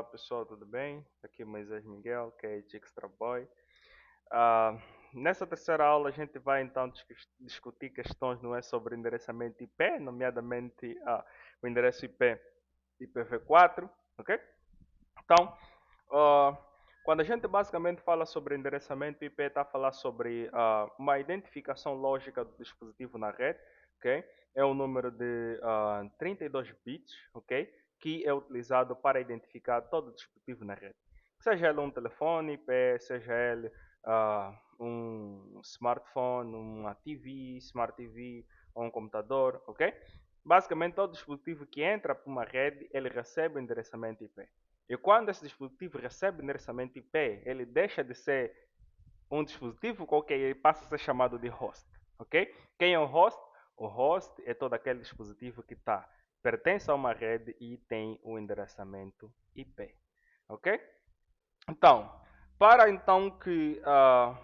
Olá pessoal, tudo bem? Aqui é Moisés Miguel, que é Extra Boy. Ah, Nessa terceira aula a gente vai então discutir questões não é, sobre endereçamento IP, nomeadamente o endereço IP IPv4, ok? Então, ah, quando a gente basicamente fala sobre endereçamento IP, está a falar sobre uma identificação lógica do dispositivo na rede, ok? É um número de 32 bits, ok? Que é utilizado para identificar todo dispositivo na rede. Seja ele um telefone IP, seja ele um smartphone, uma TV, Smart TV ou um computador, ok? Basicamente, todo dispositivo que entra para uma rede, ele recebe o endereçamento IP. E quando esse dispositivo recebe o endereçamento IP, ele deixa de ser um dispositivo qualquer e passa a ser chamado de host. Ok? Quem é o host? O host é todo aquele dispositivo que pertence a uma rede e tem o endereçamento IP. Ok? Então, para então que,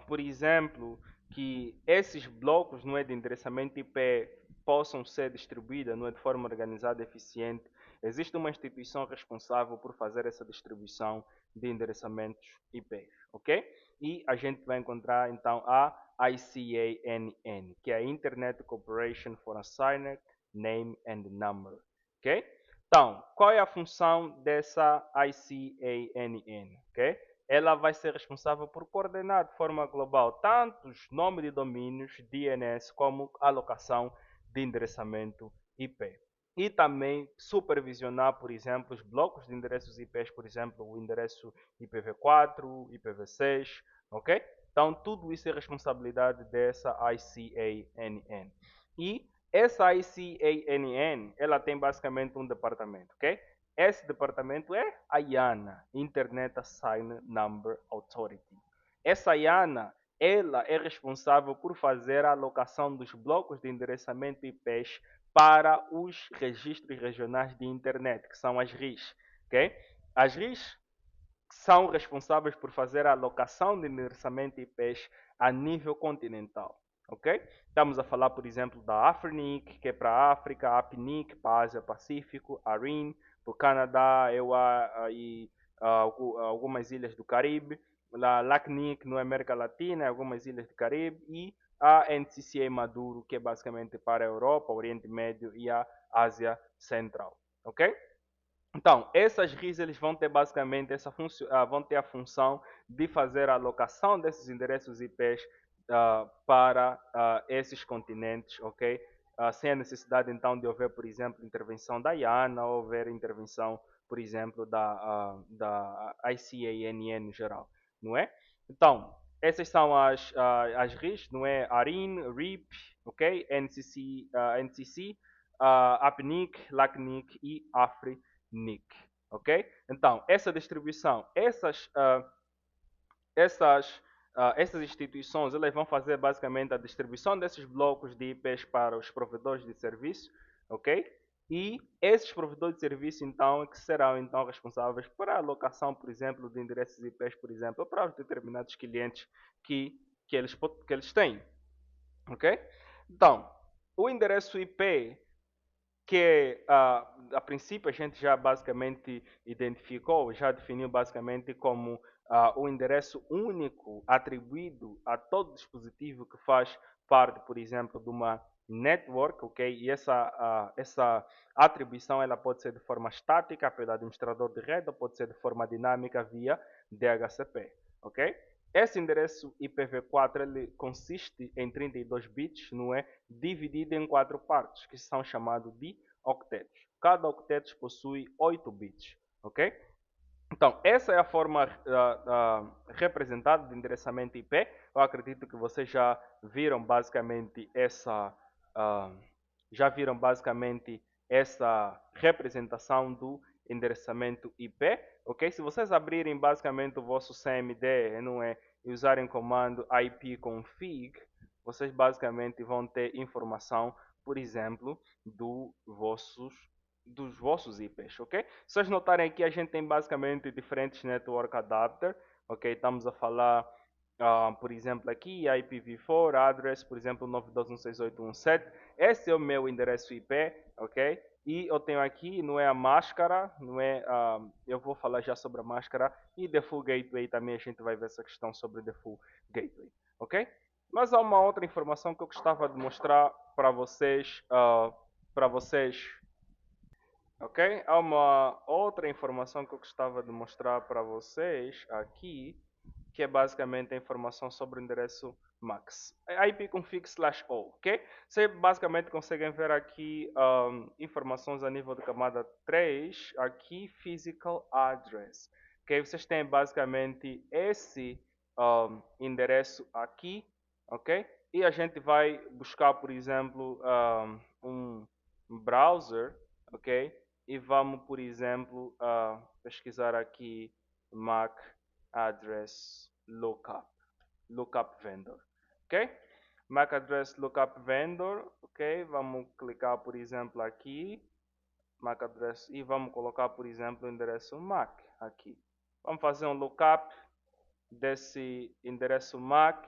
por exemplo, que esses blocos não é, de endereçamento IP possam ser distribuídos não é, de forma organizada e eficiente, existe uma instituição responsável por fazer essa distribuição de endereçamentos IP, ok? E a gente vai encontrar então a ICANN, que é a Internet Corporation for Assigned Name and Number, ok? Então, qual é a função dessa ICANN? Okay? Ela vai ser responsável por coordenar de forma global tanto os nomes de domínios, DNS, como a alocação de endereçamento IP. E também supervisionar, por exemplo, os blocos de endereços IPs, por exemplo, o endereço IPv4, IPv6, ok? Então, tudo isso é responsabilidade dessa ICANN. E essa ICANN, ela tem basicamente um departamento, ok? Esse departamento é a IANA, Internet Assigned Number Authority. Essa IANA, ela é responsável por fazer a alocação dos blocos de endereçamento IPs para os registros regionais de internet, que são as RIs, ok? As RIs são responsáveis por fazer a alocação de endereçamento IPs a nível continental. Ok? Estamos a falar, por exemplo, da Afrinic, que é para a África, a APNIC para a Ásia Pacífico, a RIN para o Canadá e algumas ilhas do Caribe, a LACNIC na América Latina, algumas ilhas do Caribe e a NCCA Maduro, que é basicamente para a Europa, Oriente Médio e a Ásia Central. Ok? Então, essas RIS eles vão ter basicamente vão ter a função de fazer a alocação desses endereços IPs para esses continentes, ok? Sem a necessidade então de haver, por exemplo, intervenção da IANA ou haver intervenção, por exemplo, da ICANN no geral, não é? Então, essas são as RIS, não é? ARIN, RIP, ok? NCC, APNIC, LACNIC e AFRI. NIC, ok? Então, essa distribuição, essas instituições, elas vão fazer basicamente a distribuição desses blocos de IPs para os provedores de serviço, ok? E esses provedores de serviço, então, que serão então responsáveis por a alocação, por exemplo, de endereços IPs, por exemplo, para os determinados clientes que, que eles têm, ok? Então, o endereço IP que a princípio a gente já basicamente identificou, já definiu basicamente como o endereço único atribuído a todo dispositivo que faz parte, por exemplo, de uma network, ok? E essa atribuição ela pode ser de forma estática pelo administrador de rede ou pode ser de forma dinâmica via DHCP, ok? Esse endereço IPv4 ele consiste em 32 bits, não é? Dividido em quatro partes, que são chamados de octetos. Cada octeto possui 8 bits, ok? Então, essa é a forma representada de endereçamento IP. Eu acredito que vocês uh, já viram basicamente essa representação do endereçamento IP, ok? Se vocês abrirem basicamente o vosso CMD, não é, e usarem o comando ipconfig, vocês basicamente vão ter informação, por exemplo, dos vossos IPs, ok? Se vocês notarem aqui, a gente tem basicamente diferentes network adapter, ok? Estamos a falar, por exemplo, aqui IPv4 address, por exemplo, 92.168.1.7. Esse é o meu endereço IP, ok? E eu tenho aqui, não é a máscara, não é, eu vou falar já sobre a máscara e The Full Gateway também a gente vai ver essa questão sobre The Full Gateway, ok? Mas há uma outra informação que eu gostava de mostrar para vocês, ok? Há uma outra informação que eu gostava de mostrar para vocês aqui, que é basicamente a informação sobre o endereço MAC, ipconfig/o, ok? Vocês basicamente conseguem ver aqui informações a nível de camada 3, aqui physical address, ok? Vocês têm basicamente esse endereço aqui, ok? E a gente vai buscar, por exemplo, um browser, ok? E vamos, por exemplo, pesquisar aqui MAC address lookup vendor, ok? MAC address lookup vendor, ok? Vamos clicar, por exemplo, aqui, MAC address e vamos colocar, por exemplo, o endereço MAC aqui. Vamos fazer um lookup desse endereço MAC,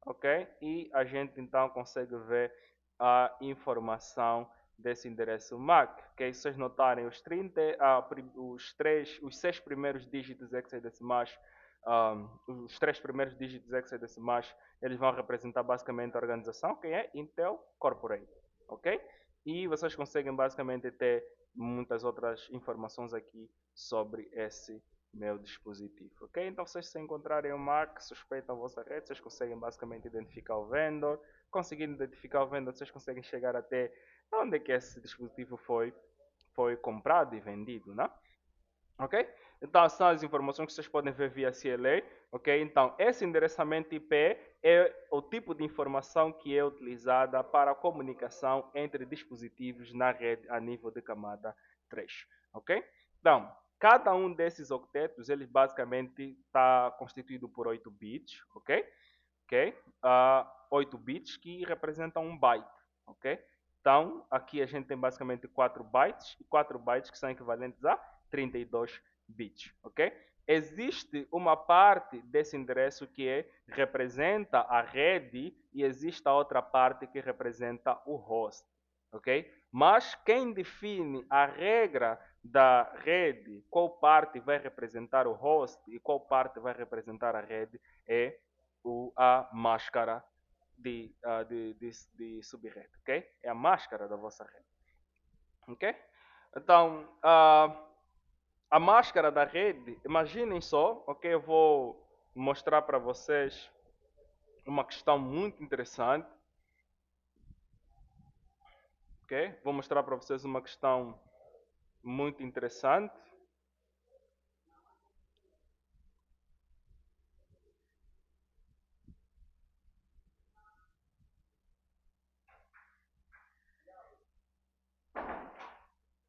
ok? E a gente então consegue ver a informação desse endereço MAC, ok? Se vocês notarem os 30, os 6 primeiros dígitos hexadecimais, os 3 primeiros dígitos hexadecimais, eles vão representar basicamente a organização, que é Intel Corporate, ok? E vocês conseguem basicamente ter muitas outras informações aqui sobre esse meu dispositivo, ok? Então vocês se encontrarem um MAC suspeito na vossa rede, vocês conseguem basicamente identificar o vendor. Conseguindo identificar o vendor, vocês conseguem chegar até onde é que esse dispositivo foi comprado e vendido, né? Ok? Então são as informações que vocês podem ver via CLA, ok? Então esse endereçamento IP é o tipo de informação que é utilizada para a comunicação entre dispositivos na rede a nível de camada 3, ok? Então, cada um desses octetos, ele basicamente está constituído por 8 bits, ok? Ok? 8 bits que representam um byte, ok? Então, aqui a gente tem basicamente 4 bytes, e 4 bytes que são equivalentes a 32 bits, ok? Existe uma parte desse endereço que representa a rede e existe a outra parte que representa o host, ok? Mas quem define a regra da rede, qual parte vai representar o host e qual parte vai representar a rede, é a máscara de subrede, ok? É a máscara da vossa rede, ok? Então, a máscara da rede, imaginem só, ok? Eu vou mostrar para vocês uma questão muito interessante, ok? Vou mostrar para vocês uma questão muito interessante.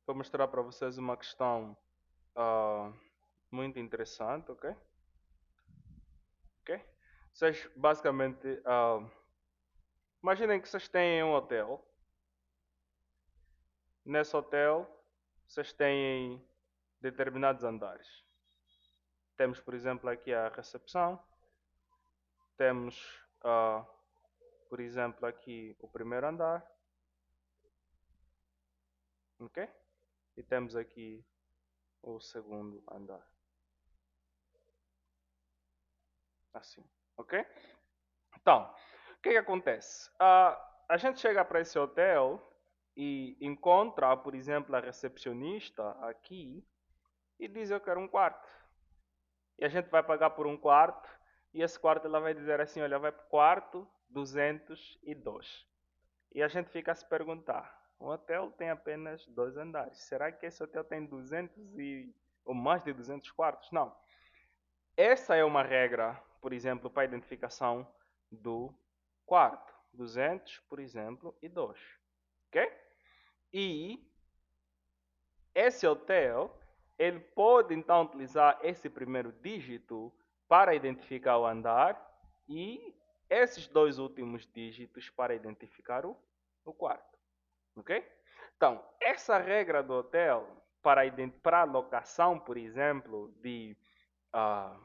Vou mostrar para vocês uma questão muito interessante, ok? Ok? Vocês basicamente imaginem que vocês têm um hotel. Nesse hotel, vocês têm determinados andares. Temos, por exemplo, aqui a recepção. Temos, por exemplo, aqui o primeiro andar. Ok? E temos aqui o segundo andar. Assim. Ok? Então, o que acontece? A gente chega para esse hotel e encontra, por exemplo, a recepcionista aqui e diz: eu quero um quarto. E a gente vai pagar por um quarto e esse quarto ela vai dizer assim: olha, vai para o quarto 202. E a gente fica a se perguntar: o hotel tem apenas 2 andares. Será que esse hotel tem 200 ou mais de 200 quartos? Não. Essa é uma regra, por exemplo, para a identificação do quarto. 200, por exemplo, e 2. Ok? E esse hotel, ele pode então utilizar esse primeiro dígito para identificar o andar e esses 2 últimos dígitos para identificar o quarto. Ok? Então, essa regra do hotel para a locação, por exemplo, ah,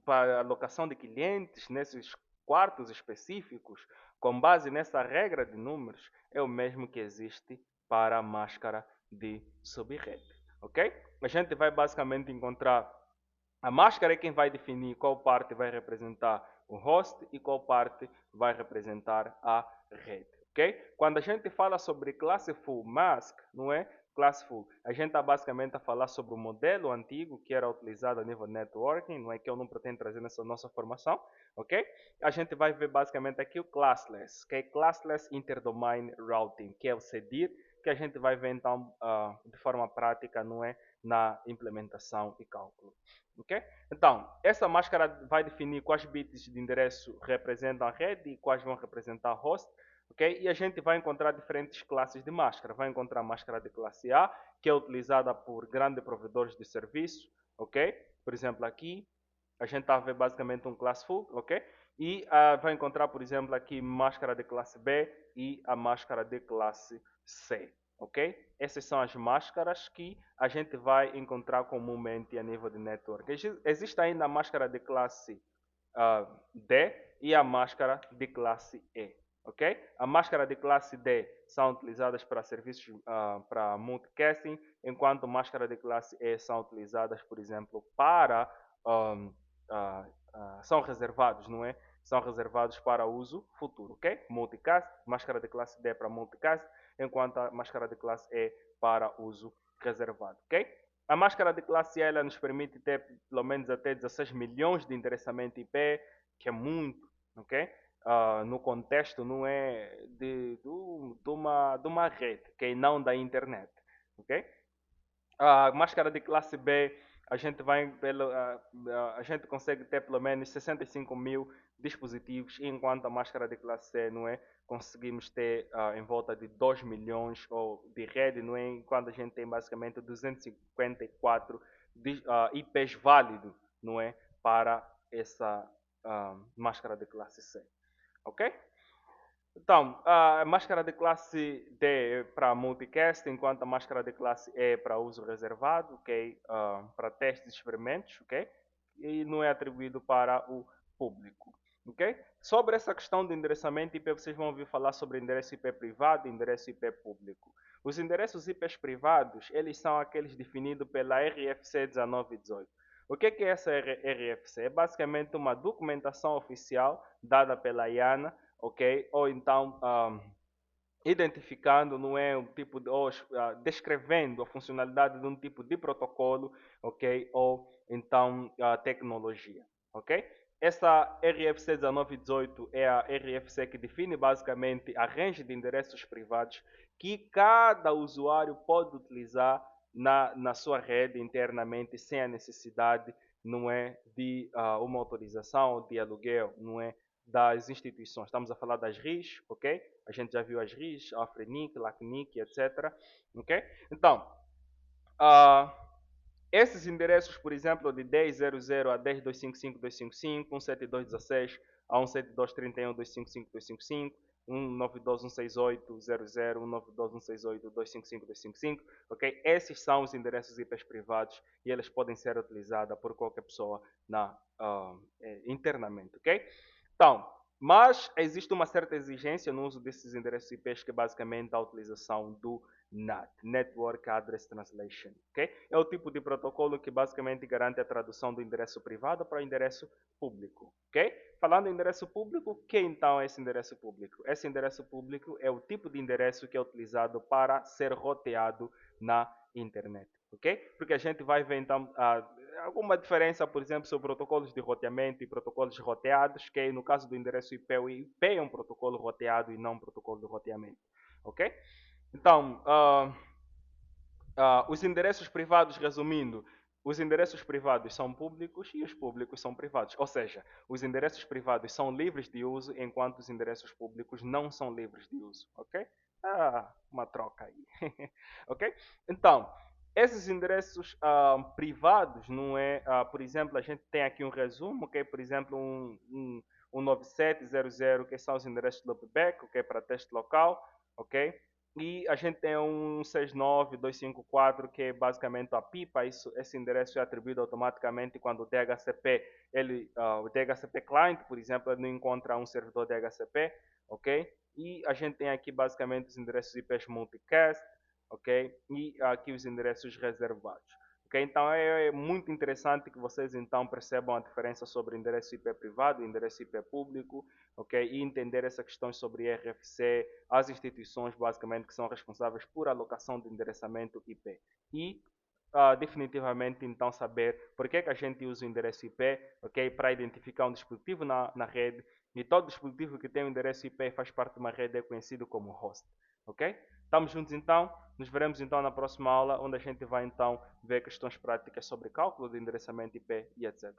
para a alocação de clientes nesses quartos específicos, com base nessa regra de números, é o mesmo que existe para a máscara de subrede, ok? A gente vai basicamente encontrar a máscara é quem vai definir qual parte vai representar o host e qual parte vai representar a rede, ok? Quando a gente fala sobre Classful Mask, não é? Classful, a gente está basicamente a falar sobre o modelo antigo que era utilizado a nível de networking, não é que eu não pretendo trazer nessa nossa formação, ok? A gente vai ver basicamente aqui o Classless, que é Classless Interdomain Routing, que é o CDIR, que a gente vai ver então de forma prática, não é? Na implementação e cálculo. Okay? Então, essa máscara vai definir quais bits de endereço representam a rede e quais vão representar o host. Okay? E a gente vai encontrar diferentes classes de máscara. Vai encontrar a máscara de classe A, que é utilizada por grandes provedores de serviço. Okay? Por exemplo, aqui a gente está a ver basicamente um classe full. Okay? E vai encontrar, por exemplo, aqui máscara de classe B e a máscara de classe C. Ok? Essas são as máscaras que a gente vai encontrar comumente a nível de network. Existe ainda a máscara de classe D e a máscara de classe E. Ok? A máscara de classe D são utilizadas para serviços para multicasting, enquanto a máscara de classe E são utilizadas, por exemplo, para são reservados, não é? São reservados para uso futuro, ok? Multicast, máscara de classe D para multicast, enquanto a máscara de classe E para uso reservado, ok? A máscara de classe E ela nos permite ter pelo menos até 16 milhões de endereçamento IP, que é muito, ok? No contexto não é de uma rede, ok? Não da internet, ok? A máscara de classe B, a gente a gente consegue ter pelo menos 65 mil dispositivos, enquanto a máscara de classe C, não é? Conseguimos ter em volta de 2 milhões ou de rede, não é? Enquanto a gente tem basicamente 254 IPs válidos, não é? Para essa máscara de classe C, ok? Então, a máscara de classe D é para multicast, enquanto a máscara de classe E é para uso reservado, ok? Para testes e experimentos, ok? E não é atribuído para o público, ok? Sobre essa questão de endereçamento IP, vocês vão ouvir falar sobre endereço IP privado e endereço IP público. Os endereços IP privados, eles são aqueles definidos pela RFC 1918. O que é essa RFC? É basicamente uma documentação oficial dada pela IANA, ok? Ou então identificando, não é um tipo de, ou descrevendo a funcionalidade de um tipo de protocolo, ok? Ou então a tecnologia, ok? Essa RFC 1918 é a RFC que define basicamente a range de endereços privados que cada usuário pode utilizar na sua rede internamente sem a necessidade, não é, de uma autorização ou de aluguel, não é, das instituições. Estamos a falar das RIS, ok? A gente já viu as RIS, a Afrenic, LACNIC, etc. Ok? Então, uh, esses endereços, por exemplo, de 10.00 a 10.255.255, 172.16 a 172.31.255.255, 192.168.00, 192.168.255.255, ok? Esses são os endereços IP privados e eles podem ser utilizados por qualquer pessoa internamente, ok? Então, mas existe uma certa exigência no uso desses endereços IPs, que é basicamente a utilização do NAT, Network Address Translation. Okay? É o tipo de protocolo que basicamente garante a tradução do endereço privado para o endereço público. Okay? Falando em endereço público, o que então é esse endereço público? Esse endereço público é o tipo de endereço que é utilizado para ser roteado na internet. Ok? Porque a gente vai ver então alguma diferença, por exemplo, sobre protocolos de roteamento e protocolos roteados, que no caso do endereço IP, o IP é um protocolo roteado e não um protocolo de roteamento. Ok? Então, os endereços privados, resumindo, os endereços privados são públicos e os públicos são privados. Ou seja, os endereços privados são livres de uso, enquanto os endereços públicos não são livres de uso. Ok? Uma troca aí. Ok? Então, esses endereços privados, não é? Por exemplo, a gente tem aqui um resumo, ok? Por exemplo, um 9700, que são os endereços de loopback, ok? Para teste local, ok? E a gente tem um 69254, que é basicamente a pipa. Esse endereço é atribuído automaticamente quando o DHCP, o DHCP client, por exemplo, ele não encontra um servidor DHCP, ok? E a gente tem aqui basicamente os endereços IPs multicast, ok? E aqui os endereços reservados. Okay? Então é muito interessante que vocês então percebam a diferença sobre endereço IP privado e endereço IP público, ok? E entender essa questão sobre RFC, as instituições basicamente que são responsáveis por alocação de endereçamento IP. E definitivamente então saber por que a gente usa o endereço IP, ok? Para identificar um dispositivo na rede, e todo dispositivo que tem um endereço IP faz parte de uma rede é conhecido como host, ok? Estamos juntos então, nos veremos então na próxima aula, onde a gente vai então ver questões práticas sobre cálculo de endereçamento IP e etc.